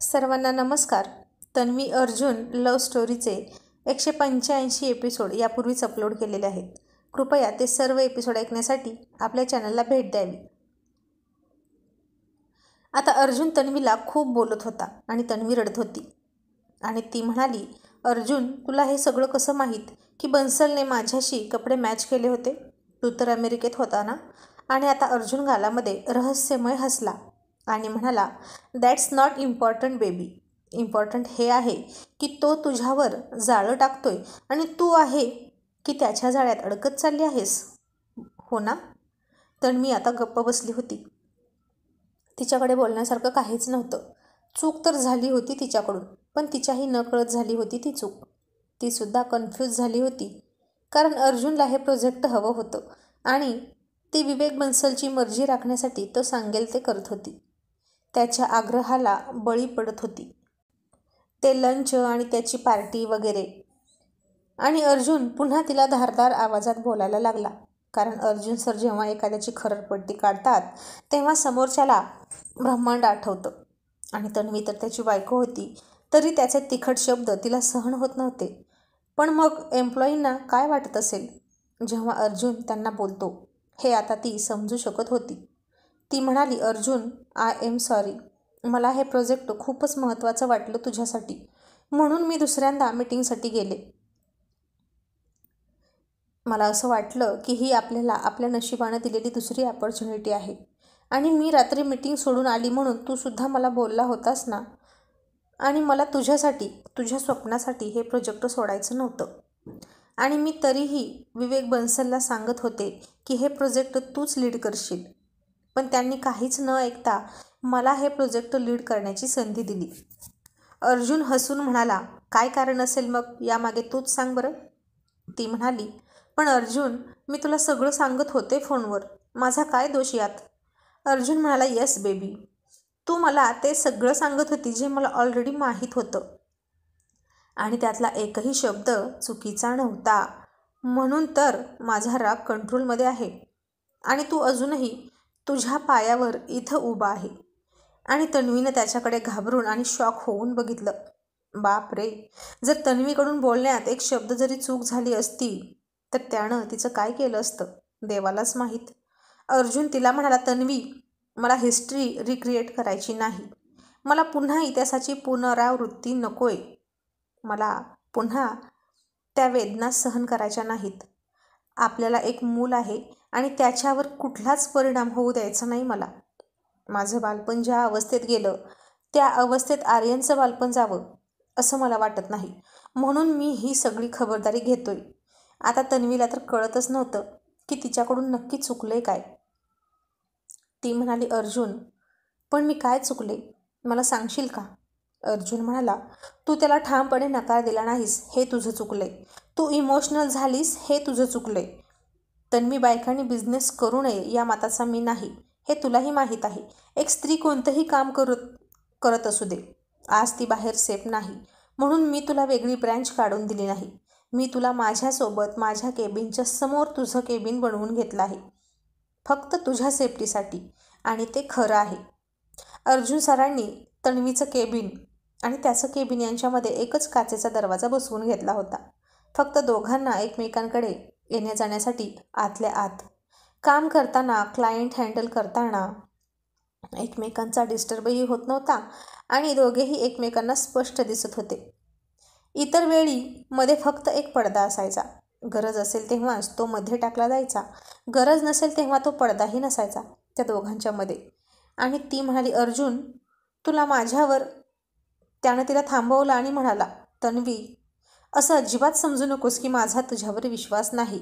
सर्वांना नमस्कार. Tanvi Arjun love स्टोरीचे 185 episode यापूर्वीच अपलोड केलेले आहेत. कृपया ते सर्व एपिसोड ऐकण्यासाठी आपल्या चॅनलला भेट द्यावी. आता अर्जुन तन्वीला खूप बोलत होता आणि तन्वी रडत होती आणि ती म्हणाली, अर्जुन, तुला हे सगळं कसं माहीत की बन्सलने माझ्याशी कपडे मॅच केले होते? तू तर अमेरिकेत होता ना? आणि आता अर्जुन गालामध्ये रहस्यमय हसला आणि म्हणाला, that's not important baby. Important हे आहे की तो तुझ्यावर जाळं टाकतोय आणि तू आहे की त्याच्या जाळ्यात अडकत चालली आहेस, हो ना? तन्वी आता गप्प बसली होती. तिच्याकडे बोलण्यासारखं काहीच नव्हतं. चूक तर झाली होती तिच्याकडून, पण तिच्याही नकळत झाली होती ती चूक. तीसुद्धा कन्फ्यूज झाली होती, कारण अर्जुनला हे प्रोजेक्ट हवं होतं आणि ती विवेक बन्सलची मर्जी राखण्यासाठी तो सांगेल ते करत होती. त्याच्या आग्रहाला बळी पडत होती. ते लंच आणि त्याची पार्टी वगैरे. आणि अर्जुन पुन्हा तिला धारदार आवाजात बोलायला लागला, कारण अर्जुन सर जेव्हा एखाद्याची खरडपट्टी काढतात तेव्हा समोरच्याला ब्रह्मांड आठवतं. आणि तन्वी तर त्याची बायको होती, तरी त्याचे तिखट शब्द तिला सहन होत नव्हते. पण मग एम्प्लॉईंना काय वाटत असेल जेव्हा अर्जुन त्यांना बोलतो, हे आता ती समजू शकत होती. ती म्हणाली, अर्जुन, आय एम सॉरी. मला हे प्रोजेक्ट खूपच महत्त्वाचं वाटलं तुझ्यासाठी, म्हणून मी दुसऱ्यांदा मीटिंगसाठी गेले. मला असं वाटलं की ही आपल्याला आपल्या नशिबानं दिलेली दुसरी अपॉर्च्युनिटी आहे. आणि मी रात्री मीटिंग सोडून आली म्हणून तू सुद्धा मला बोलला होतास ना. आणि मला तुझ्यासाठी, तुझ्या स्वप्नासाठी हे प्रोजेक्ट सोडायचं नव्हतं. आणि मी तरीही विवेक बन्सलला सांगत होते की हे प्रोजेक्ट तूच लीड करशील. पण त्यांनी काहीच न ऐकता मला हे प्रोजेक्ट लीड करण्याची संधी दिली. अर्जुन हसून म्हणाला, काय कारण असेल मग यामागे, तूच सांग बरं. ती म्हणाली, पण अर्जुन, मी तुला सगळं सांगत होते फोनवर. माझा काय दोष यात? अर्जुन म्हणाला, येस बेबी, तू मला ते सगळं सांगत होती जे मला ऑलरेडी माहीत होतं. आणि त्यातला एकही शब्द चुकीचा नव्हता. म्हणून तर माझा राग कंट्रोलमध्ये आहे. आणि तू अजूनही तुझ्या पायावर इथं उभा आहे. आणि तन्वीनं त्याच्याकडे घाबरून आणि शॉक होऊन बघितलं. बाप रे, जर तन्वीकडून बोलण्यात एक शब्द जरी चूक झाली असती तर त्यानं तिचं काय केलं असतं देवालाच माहीत. अर्जुन तिला म्हणाला, तन्वी, मला हिस्ट्री रिक्रिएट करायची नाही. मला पुन्हा इतिहासाची पुनरावृत्ती नकोय. मला पुन्हा त्या वेदना सहन करायच्या नाहीत. आपल्याला एक मूल आहे आणि त्याच्यावर कुठलाच परिणाम होऊ द्यायचा नाही मला. माझं बालपण ज्या अवस्थेत गेलं त्या अवस्थेत आर्यनचं बालपण जावं असं मला वाटत नाही. म्हणून मी ही सगळी खबरदारी घेतोय. आता तन्वीला तर कळतच नव्हतं की तिच्याकडून नक्की चुकलंय काय. ती म्हणाली, अर्जुन, पण मी काय चुकले मला सांगशील का? अर्जुन म्हणाला, तू त्याला ठामपणे नकार दिला नाहीस हे तुझं चुकलंय. तू इमोशनल झालीस हे तुझं चुकलंय. तन्वी बायकांनी बिझनेस करू नये या मताचा मी नाही, हे तुलाही माहीत आहे. एक स्त्री कोणतंही काम करत असू दे, आज ती बाहेर सेफ नाही म्हणून मी तुला वेगळी ब्रँच काढून दिली नाही. मी तुला माझ्यासोबत माझ्या केबिनच्या समोर तुझं केबिन बनवून घेतलं आहे, फक्त तुझ्या सेफ्टीसाठी. आणि ते खरं आहे. अर्जुन सरांनी तन्वीचं केबिन आणि त्याचं केबिन यांच्यामध्ये एकच काचेचा दरवाजा बसवून घेतला होता, फक्त दोघांना एकमेकांकडे येण्या जाण्यासाठी. आतल्या आत काम करताना, क्लायंट हँडल करताना एकमेकांचा डिस्टर्बही होत नव्हता आणि दोघेही एकमेकांना स्पष्ट दिसत होते. इतर वेळी मध्ये फक्त एक पडदा असायचा. गरज असेल तेव्हाच तो मध्ये टाकला जायचा, गरज नसेल तेव्हा तो पडदाही नसायचा त्या दोघांच्या मध्ये. आणि ती म्हणाली, अर्जुन, तुला माझ्यावर. त्यानं तिला थांबवलं आणि म्हणाला, तन्वी, असं अजिबात समजू नकोस की माझा तुझ्यावर विश्वास नाही.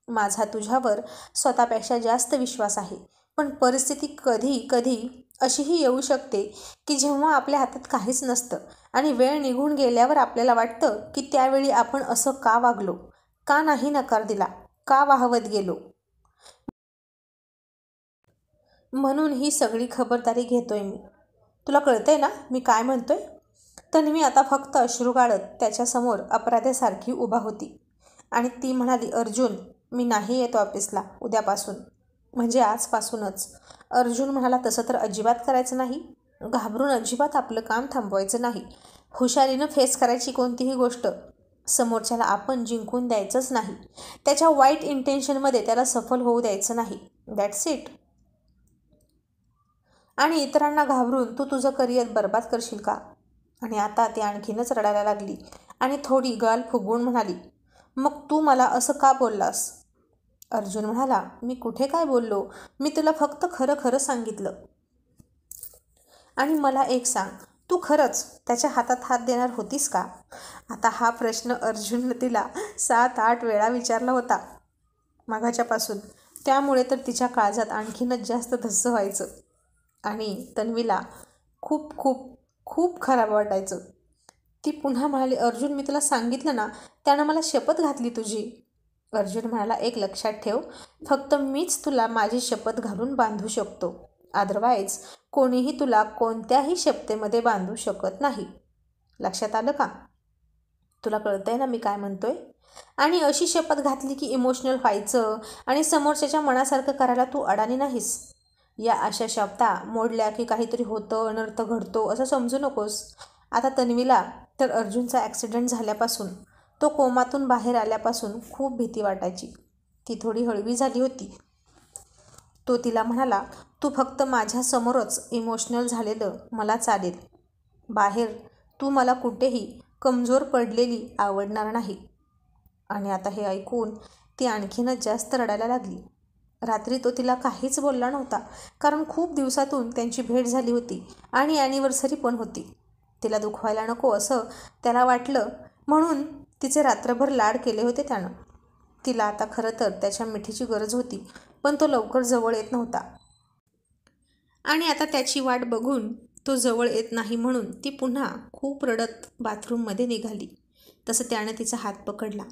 माझा तुझ्यावर स्वतःपेक्षा जास्त विश्वास आहे. पण परिस्थिती कधी कधी अशीही येऊ शकते की जेव्हा आपल्या हातात काहीच नसतं आणि वेळ निघून गेल्यावर आपल्याला वाटतं की त्यावेळी आपण असं का वागलो, का नाही नकार दिला, का वाहवत गेलो. म्हणून ही सगळी खबरदारी घेतोय मी. तुला कळतंय ना मी काय म्हणतोय? तन्वी आता फक्त अश्रू गाळत त्याच्यासमोर अपराध्यासारखी उभा होती आणि ती म्हणाली, अर्जुन, मी नाही येत ऑफिसला उद्यापासून, म्हणजे आजपासूनच. अर्जुन म्हणाला, तसं तर अजिबात करायचं नाही. घाबरून अजिबात आपलं काम थांबवायचं नाही. हुशारीनं फेस करायची कोणतीही गोष्ट. समोरच्याला आपण जिंकून द्यायचंच नाही. त्याच्या वाईट इंटेन्शनमध्ये त्याला सफल होऊ द्यायचं नाही. That's it. आणि इतरांना घाबरून तू तुझं करिअर बर्बाद करशील का? आणि आता ती आणखीनच रडायला लागली आणि थोडी गाल फुगवून म्हणाली, मग तू मला असं का बोललास? अर्जुन म्हणाला, मी कुठे काय बोललो? मी तुला फक्त खरं खरं सांगितलं. आणि मला एक सांग, तू खरंच त्याच्या हातात हात देणार होतीस का? आता हा प्रश्न अर्जुनने तिला 7-8 वेळा विचारला होता मागाच्यापासून. त्यामुळे तर तिच्या काळजात आणखीनच जास्त धस्स व्हायचं आणि तन्वीला खूप खूप खूप खराब वाटायचं. ती पुन्हा म्हणाली, अर्जुन मी तुला सांगितलं ना, त्यानं मला शपथ घातली तुझी. अर्जुन म्हणाला, एक लक्षात ठेव, फक्त मीच तुला माझी शपथ घालून बांधू शकतो. अदरवाईज कोणीही तुला कोणत्याही शपथेमध्ये बांधू शकत नाही. लक्षात आलं का? तुला कळतंय ना मी काय म्हणतोय? आणि अशी शपथ घातली की इमोशनल व्हायचं आणि समोरच्याच्या मनासारखं करायला तू अडाणी नाहीस. या अशा शब्दा मोडल्या की काहीतरी होतं, अनर्थ घडतो असं समजू नकोस. आता तन्वीला तर अर्जुनचा ॲक्सिडेंट झाल्यापासून, तो कोमातून बाहेर आल्यापासून खूप भीती वाटायची. ती थोडी हळवी झाली होती. तो तिला म्हणाला, तू फक्त माझ्यासमोरच इमोशनल झालेलं मला चालेल. बाहेर तू मला कुठेही कमजोर पडलेली आवडणार नाही. आणि आता हे ऐकून ती आणखीनच जास्त रडायला लागली. रात्री तो तिला काहीच बोलला नव्हता, कारण खूप दिवसातून त्यांची भेट झाली होती आणि ॲनिव्हर्सरी पण होती. तिला दुखवायला नको असं त्याला वाटलं, म्हणून तिचे रात्रभर लाड केले होते त्यानं. तिला आता खरं तर त्याच्या मिठीची गरज होती, पण तो लवकर जवळ येत नव्हता. आणि आता त्याची वाट बघून तो जवळ येत नाही म्हणून ती पुन्हा खूप रडत बाथरूममध्ये निघाली. तसं त्यानं तिचा हात पकडला.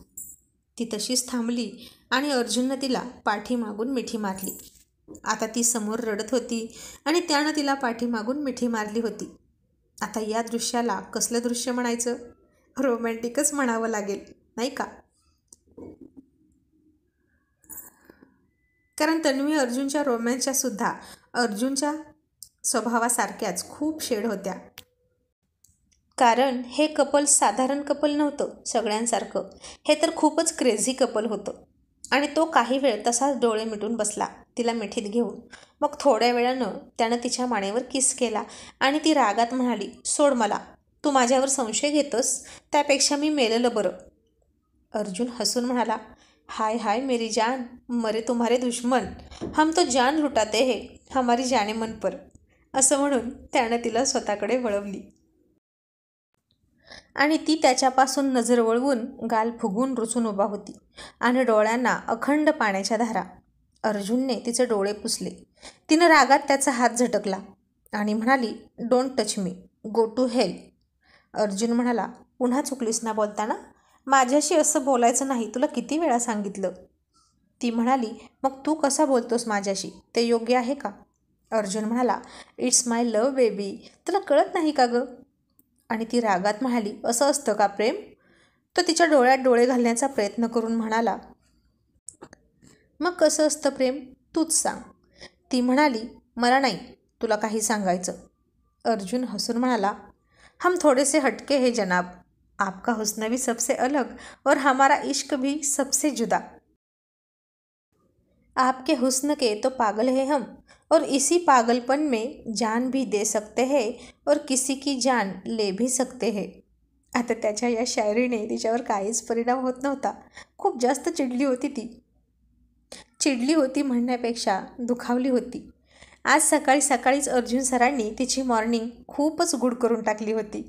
ती तशीच थांबली आणि अर्जुननं तिला पाठीमागून मिठी मारली. आता ती समोर रडत होती आणि त्यानं तिला पाठीमागून मिठी मारली होती. आता या दृश्याला कसलं दृश्य म्हणायचं? रोमॅन्टिकच म्हणावं लागेल, नाही का? कारण तन्वी अर्जुनच्या रोमॅन्सच्या सुद्धा अर्जुनच्या स्वभावासारख्याच खूप शेड होत्या. कारण हे कपल साधारण कपल नव्हतं सगळ्यांसारखं. हे तर खूपच क्रेझी कपल होतं. आणि तो काही वेळ तसाच डोळे मिटून बसला तिला मिठीत घेऊन. मग थोड्या वेळानं त्यानं तिच्या मानेवर किस केला आणि ती रागात म्हणाली, सोड मला, तू माझ्यावर संशय घेतोस, त्यापेक्षा मी मेलेलं बरं. अर्जुन हसून म्हणाला, हाय हाय मेरी जान, मरे तुम्हारे दुश्मन, हम तो जान लुटाते है, हमारी जाने मन पर. असं म्हणून त्यानं तिला स्वतःकडे वळवली. आणि ती त्याच्यापासून नजर वळवून गाल फुगवून रुसून उभा होती आणि डोळ्यांना अखंड पाण्याच्या धारा. अर्जुनने तिचे डोळे पुसले. तिनं रागात त्याचा हात झटकला आणि म्हणाली, don't touch me, go to hell. Arjun म्हणाला, पुन्हा चुकलीस ना बोलताना? माझ्याशी असं बोलायचं नाही, तुला किती वेळा सांगितलं. ती म्हणाली, मग तू कसा बोलतोस माझ्याशी, ते योग्य आहे का? अर्जुन म्हणाला, इट्स माय लव्ह बेबी, तुला कळत नाही का गं? आणि ती रागात म्हणाली, असं असतं का प्रेम? तो तिच्या डोळ्यात डोळे घालण्याचा प्रयत्न करून म्हणाला, मग कसं असतं प्रेम, तूच सांग. ती म्हणाली, मला नाही तुला काही सांगायचं. अर्जुन हसून म्हणाला, हम थोड़े से हटके हैं जनाब, आपका हुस्न भी सबसे अलग और हमारा इश्क भी सबसे जुदा. आपके हुस्न के तो पागल हैं हम, और इसी पागलपन में जान भी दे सकते हैं और किसी की जान ले भी सकते हैं. आता त्याच्या या शायरीने तिच्यावर काहीच परिणाम होत नव्हता. खूप जास्त चिडली होती ती. चिडली होती म्हणण्यापेक्षा दुखावली होती. आज सकाळी सकाळीच अर्जुन सरांनी तिची मॉर्निंग खूपच गुड करून टाकली होती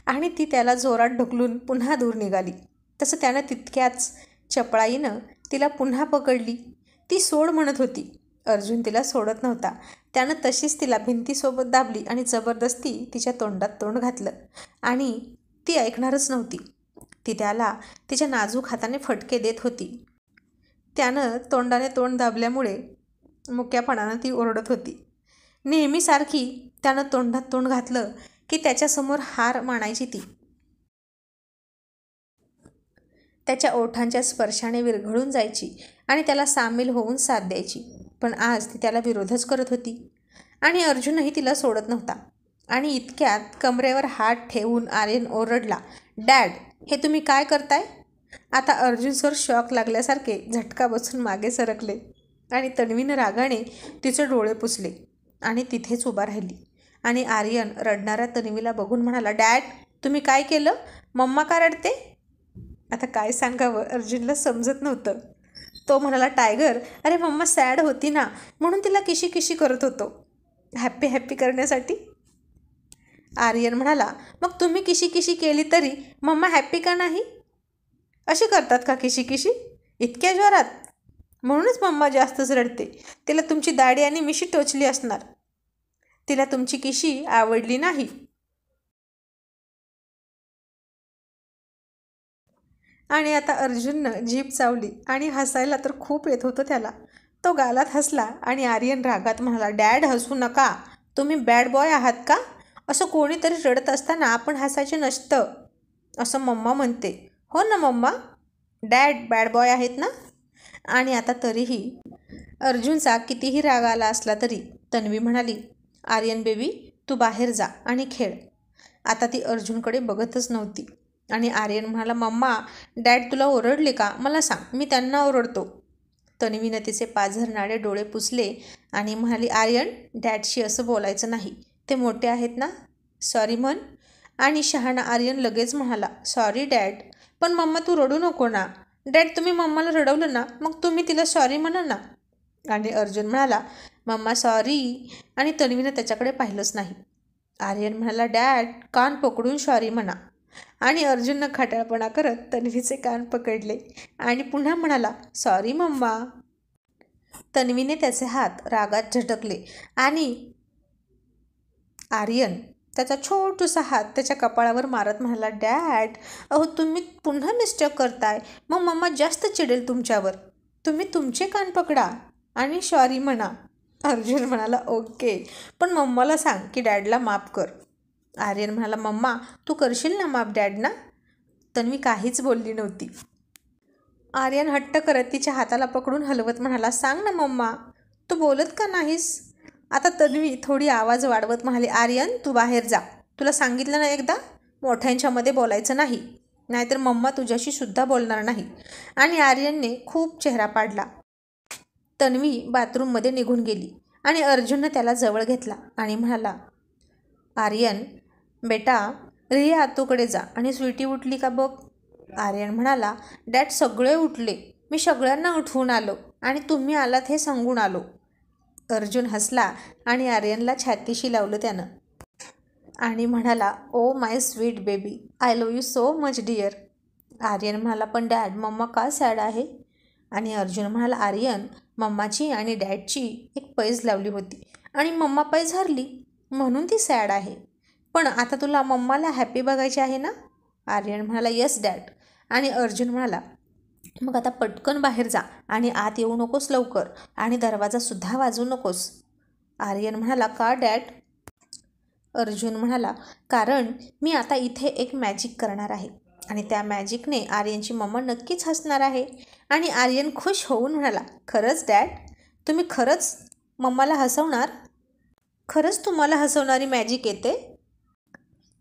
आणि ती त्याला जोरात ढकलून पुन्हा दूर निघाली. तसं त्यानं तितक्याच चपळाईनं तिला पुन्हा पकडली. ती सोड म्हणत होती. अर्जुन तिला सोडत नव्हता. त्यानं तशीच तिला भिंतीसोबत दाबली आणि जबरदस्ती तिच्या तोंडात तोंड घातलं आणि ती ऐकणारच नव्हती. ती त्याला तिच्या नाजूक हाताने फटके देत होती. त्यानं तोंडाने तोंड दाबल्यामुळे मुक्यापणानं ती ओरडत होती. नेहमीसारखी त्यानं तोंडात तोंड घातलं की त्याच्यासमोर हार मानायची ती. त्याच्या ओठांच्या स्पर्शाने विरघळून जायची आणि त्याला सामील होऊन साथ द्यायची. पण आज ती त्याला विरोधच करत होती आणि अर्जुनही तिला सोडत नव्हता. आणि इतक्यात कमरेवर हात ठेवून आर्यन ओरडला, डॅड, हे तुम्ही काय करताय? आता अर्जुन सर शॉक लागल्यासारखे झटका बसून मागे सरकले आणि तन्वीनं रागाने तिचे डोळे पुसले आणि तिथेच उभा राहिली. आणि आर्यन रडणाऱ्या तन्वीला बघून म्हणाला, डॅड, तुम्ही काय केलं? मम्मा का रडते? आता काय सांगावं, अर्जुनला समजत नव्हतं. तो म्हणाला, टायगर, अरे मम्मा सॅड होती ना, म्हणून तिला किशी किशी करत होतो, हॅप्पी हॅप्पी करण्यासाठी. आर्यन म्हणाला, मग तुम्ही किशी किशी केली तरी मम्मा हॅप्पी का नाही? अशी करतात का किशी किशी इतक्या जोरात? म्हणूनच मम्मा जास्तच रडते. तिला तुमची दाढी आणि मिशी टोचली असणार. तिला तुमची किशी आवडली नाही. आणि आता अर्जुननं जीभ चावली आणि हसायला तर खूप येत होतं त्याला. तो गालात हसला आणि आर्यन रागात म्हणाला, डॅड, हसू नका. तुम्ही बॅड बॉय आहात का? असं कोणीतरी रडत असताना आपण हसायचे नसतं, असं मम्मा म्हणते. हो ना मम्मा, डॅड बॅड बॉय आहेत ना? आणि आता तरीही अर्जुनचा कितीही राग आला असला तरी तन्वी म्हणाली, आर्यन बेबी, तू बाहेर जा आणि खेळ. आता ती अर्जुनकडे बघतच नव्हती. आणि आर्यन म्हणाला, मम्मा, डॅड तुला ओरडले का? मला सांग, मी त्यांना ओरडतो. तन्वीनं तिचे पाझरणारे डोळे पुसले आणि म्हणाली, आर्यन, डॅडशी असं बोलायचं नाही. ते मोठे आहेत ना, सॉरी म्हण. आणि शहाणा आर्यन लगेच म्हणाला, सॉरी डॅड, पण मम्मा तू रडू नको ना. डॅड, तुम्ही मम्माला रडवलं ना, मग तुम्ही तिला सॉरी म्हणा ना. आणि अर्जुन म्हणाला, मम्मा सॉरी. आणि तन्वीनं त्याच्याकडे पाहिलंच नाही. आर्यन म्हणाला, डॅड, कान पकडून सॉरी म्हणा. आणि अर्जुननं खट्याळपणा करत तन्वीचे कान पकडले आणि पुन्हा म्हणाला, सॉरी मम्मा. तन्वीने त्याचे हात रागात झटकले आणि आर्यन त्याचा छोटूसा हात त्याच्या कपाळावर मारत म्हणाला, डॅड, अहो तुम्ही पुन्हा मिस्टेक करताय. मग मम्मा जास्त चिडेल तुमच्यावर. तुम्ही तुमचे कान पकडा आणि सॉरी म्हणा. अर्जुन म्हणाला, ओके, पण मम्माला सांग की डॅडला माफ कर. आर्यन म्हणाला, मम्मा तू करशील ना माफ डॅडना? तन्वी काहीच बोलली नव्हती. आर्यन हट्ट करत तिच्या हाताला पकडून हलवत म्हणाला, सांग ना मम्मा, तू बोलत का नाहीस? आता तन्वी थोडी आवाज वाढवत म्हणाली, आर्यन तू बाहेर जा. तुला सांगितलं ना एकदा, मोठ्यांच्यामध्ये बोलायचं नाही, नाहीतर मम्मा तुझ्याशी सुद्धा बोलणार नाही. आणि आर्यनने खूप चेहरा पाडला. तन्वी बाथरूममध्ये निघून गेली आणि अर्जुननं त्याला जवळ घेतला आणि म्हणाला, आर्यन बेटा, रिया आतूकडे जा आणि स्वीटी उठली का बघ. आर्यन म्हणाला, डॅड सगळे उठले, मी सगळ्यांना उठवून आलो आणि तुम्ही आलात हे सांगून आलो. अर्जुन हसला आणि आर्यनला छातीशी लावलं त्यानं आणि म्हणाला, oh my sweet baby, I love you so much dear. Aryan म्हणाला, पण डॅड, मम्मा का सॅड आहे? आणि अर्जुन म्हणाला, आर्यन, मम्माची आणि डॅडची एक पैज लावली होती आणि मम्मा पैज हरली म्हणून ती सॅड आहे. पण आता तुला मम्माला हॅपी बघायची आहे ना? आर्यन म्हणाला, येस डॅड. आणि अर्जुन म्हणाला, मग आता पटकन बाहेर जा आणि आत येऊ नकोस लवकर आणि दरवाजासुद्धा वाजवू नकोस. आर्यन म्हणाला, का डॅड? अर्जुन म्हणाला, कारण मी आता इथे एक मॅजिक करणार आहे आणि त्या मॅजिकने आर्यनची मम्मा नक्कीच हसणार आहे. आणि आर्यन खुश होऊन म्हणाला, खरंच डॅड, तुम्ही खरंच मम्माला हसवणार? खरंच तुम्हाला हसवणारी मॅजिक येते?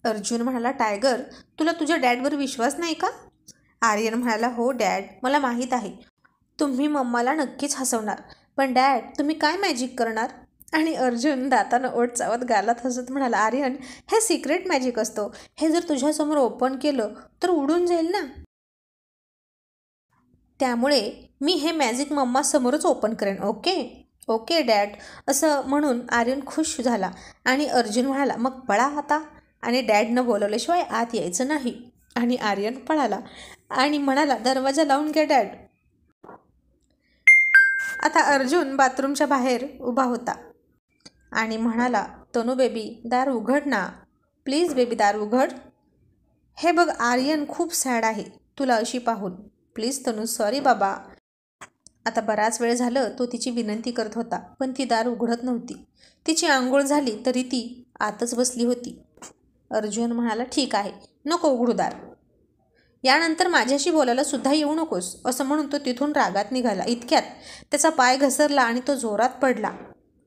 अर्जुन म्हणाला, टायगर, तुला तुझ्या डॅडवर विश्वास नाही का? आर्यन म्हणाला, हो डॅड, मला माहीत आहे तुम्ही मम्माला नक्कीच हसवणार, पण डॅड तुम्ही काय मॅजिक करणार? आणि अर्जुन दातानं ओठ चावत गालात हसत म्हणाला, आर्यन, हे सिक्रेट मॅजिक असतो. हे जर तुझ्यासमोर ओपन केलं तर उडून जाईल ना. त्यामुळे मी हे मॅजिक मम्मासमोरच ओपन करेन. Okay okay dad. असं म्हणून आर्यन खुश झाला आणि अर्जुन म्हणाला, मग पळा आता आणि डॅडनं बोलवल्याशिवाय आत यायचं नाही. आणि आर्यन पळाला आणि म्हणाला, दरवाजा लावून घ्या डॅड. आता अर्जुन बाथरूमच्या बाहेर उभा होता आणि म्हणाला, तनू बेबी, दार उघड ना, प्लीज बेबी, दार उघड. हे बघ, आर्यन खूप सॅड आहे तुला अशी पाहून. प्लीज तनू, सॉरी बाबा. आता बराच वेळ झालं तो तिची विनंती करत होता, पण ती दार उघडत नव्हती. तिची आंघोळ झाली तरी ती आतच बसली होती. अर्जुन म्हणाला, ठीक आहे, नको उघडू दार. यानंतर माझ्याशी बोलायला सुद्धा येऊ नकोस, असं म्हणून तो तिथून रागात निघाला. इतक्यात त्याचा पाय घसरला आणि तो जोरात पडला.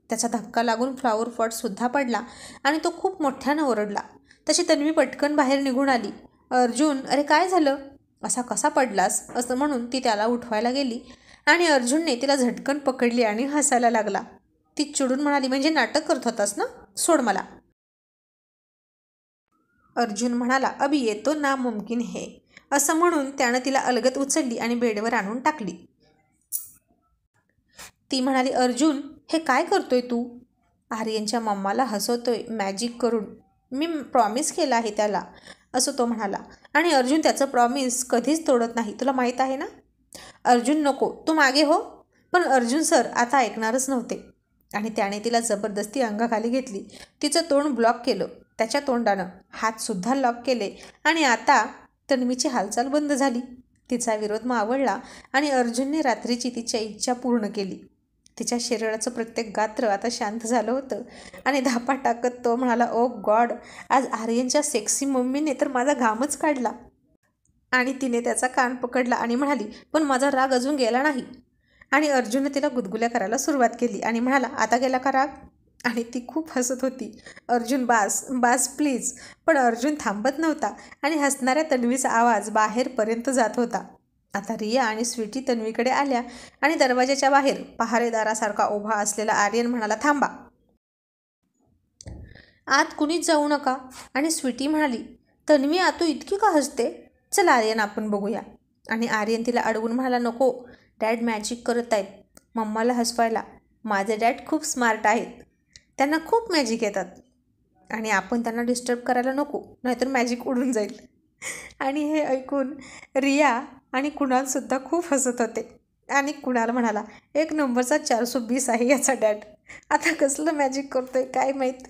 त्याचा धक्का लागून फ्लॉवर पॉटसुद्धा पडला आणि तो खूप मोठ्यानं ओरडला. तशी तन्वी पटकन बाहेर निघून आली. अर्जुन, अरे काय झालं? असा कसा पडलास? असं म्हणून ती त्याला उठवायला गेली आणि अर्जुनने तिला झटकन पकडली आणि हसायला लागला. ती चिडून म्हणाली, म्हणजे नाटक करत होतास ना? सोड मला. अर्जुन म्हणाला, अभी ये तो नामुमकिन है. असं म्हणून त्यानं तिला अलगद उचलली आणि बेडवर आणून टाकली. ती म्हणाली, अर्जुन, हे काय करतोय तू? आर्यनच्या मम्माला हसवतोय मॅजिक करून. मी प्रॉमिस केलं आहे त्याला, असं तो म्हणाला. आणि अर्जुन त्याचं प्रॉमिस कधीच तोडत नाही, तुला माहीत आहे ना? अर्जुन, नको, तू मागे हो. पण अर्जुन सर आता ऐकणारच नव्हते आणि त्याने तिला जबरदस्ती अंगाखाली घेतली. तिचं तोंड ब्लॉक केलं. त्याच्या तोंडानं हातसुद्धा लॉक केले आणि आता तन्वीची हालचाल बंद झाली. तिचा विरोध मावळला आणि अर्जुनने रात्रीची तिच्या इच्छा पूर्ण केली. तिच्या शरीराचं प्रत्येक गात्र आता शांत झालं होतं आणि धापा टाकत तो म्हणाला, ओ गॉड, आज आर्यनच्या सेक्सी मम्मीने तर माझा घामच काढला. आणि तिने त्याचा कान पकडला आणि म्हणाली, पण माझा राग अजून गेला नाही. आणि अर्जुनने तिला गुदगुल्या करायला सुरुवात केली आणि म्हणाला, आता गेला का राग? आणि ती खूप हसत होती. अर्जुन, बास बास प्लीज. पण अर्जुन थांबत नव्हता आणि हसणाऱ्या तन्वीचा आवाज बाहेरपर्यंत जात होता. आता रिया आणि स्वीटी तन्वीकडे आल्या आणि दरवाजाच्या बाहेर पहारेदारासारखा उभा असलेला आर्यन म्हणाला, थांबा, आत कुणीच जाऊ नका. आणि स्वीटी म्हणाली, तन्वी आतू इतकी का हसते? चल आर्यन, आपण बघूया. आणि आर्यन तिला अडवून म्हणाला, नको, डॅड मॅजिक करत आहेत मम्माला हसवायला. माझे डॅड खूप स्मार्ट आहेत, त्यांना खूप मॅजिक येतात आणि आपण त्यांना डिस्टर्ब करायला नको, नाहीतर मॅजिक उडून जाईल. आणि हे ऐकून रिया आणि कुणालसुद्धा खूप हसत होते. आणि कुणाल म्हणाला, एक नंबरचा 420 आहे याचा डॅड, आता कसलं मॅजिक करतोय काय माहीत.